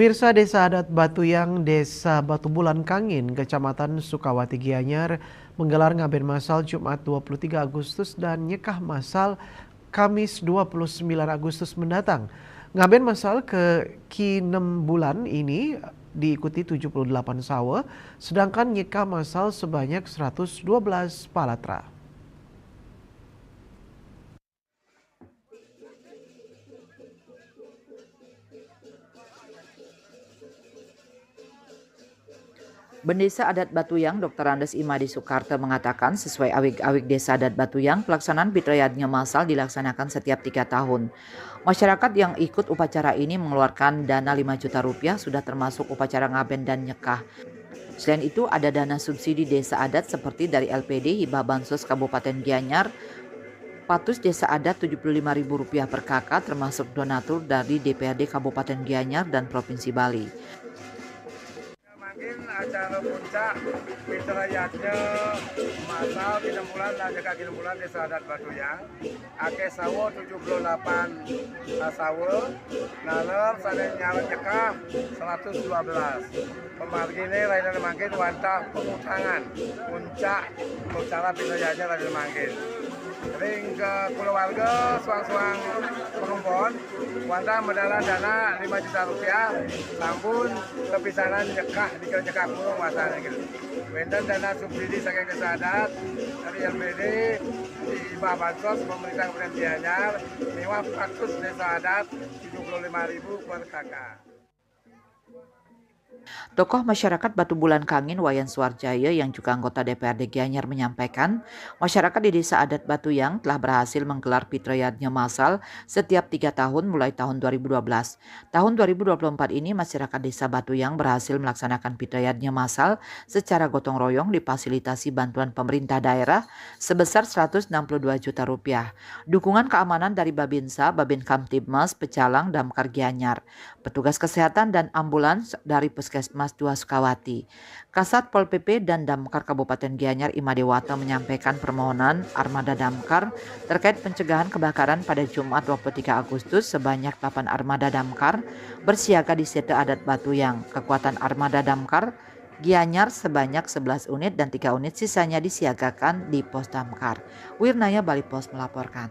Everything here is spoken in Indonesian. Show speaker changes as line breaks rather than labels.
Pemirsa Desa Adat Batuyang, Desa Batu Bulan Kangin, Kecamatan Sukawati Gianyar menggelar ngaben masal Jumat 23 Agustus dan nyekah masal Kamis 29 Agustus mendatang. Ngaben masal ke Ki-6 bulan ini diikuti 78 sawa, sedangkan nyekah masal sebanyak 112 palatra.
Bendesa Adat Batuyang Dr. Andes Imadi Soekarto mengatakan sesuai awik-awik Desa Adat Batuyang, pelaksanaan Fitrayatnya masal dilaksanakan setiap 3 tahun. Masyarakat yang ikut upacara ini mengeluarkan dana 5 juta rupiah sudah termasuk upacara ngaben dan nyekah. Selain itu ada dana subsidi desa adat seperti dari LPD Hibah Bansos Kabupaten Gianyar, Patus Desa Adat Rp75.000 per kakak termasuk donatur dari DPRD Kabupaten Gianyar dan Provinsi Bali.
Mungkin acara puncak Fitrayatnya masal 6 bulan dan jaga 6 bulan Desa Adat Batuyang. Ake sawo 78 sawo, nalar sadaya nyawa nyekah 112. Pemargine lain mangkin wantah pengutangan puncak acara Fitrayatnya lain mangkin. Ring ke keluarga suang-suang penumpon wantah medala dana 5 juta rupiah sampun kepisanan nyekah di nyekah kurung masanya gitu. Wenten dana subsidi saking Desa Adat dari LPD di Hibah Bansos pemerintah Kabupaten Gianyar mewah Patus Desa Adat 75.000 per kakak.
Tokoh masyarakat Batu Bulan Kangin Wayan Suarjaya yang juga anggota DPRD Gianyar menyampaikan, masyarakat di Desa Adat Batuyang telah berhasil menggelar Fitrayatnya masal setiap 3 tahun mulai tahun 2012. Tahun 2024 ini masyarakat Desa Batuyang berhasil melaksanakan Fitrayatnya masal secara gotong royong difasilitasi bantuan pemerintah daerah sebesar 162 juta rupiah. Dukungan keamanan dari Babinsa, Babin Kamtibmas, Pecalang, Damkar Gianyar, petugas kesehatan dan ambulans dari Puskesmas 2 Sukawati. Kasat Pol PP dan Damkar Kabupaten Gianyar Imadewata menyampaikan permohonan armada damkar terkait pencegahan kebakaran pada Jumat 23 Agustus sebanyak 8 armada damkar bersiaga di Sete Adat Batuyang. Kekuatan armada damkar Gianyar sebanyak 11 unit dan 3 unit sisanya disiagakan di pos damkar. Wirnaya Bali Pos melaporkan.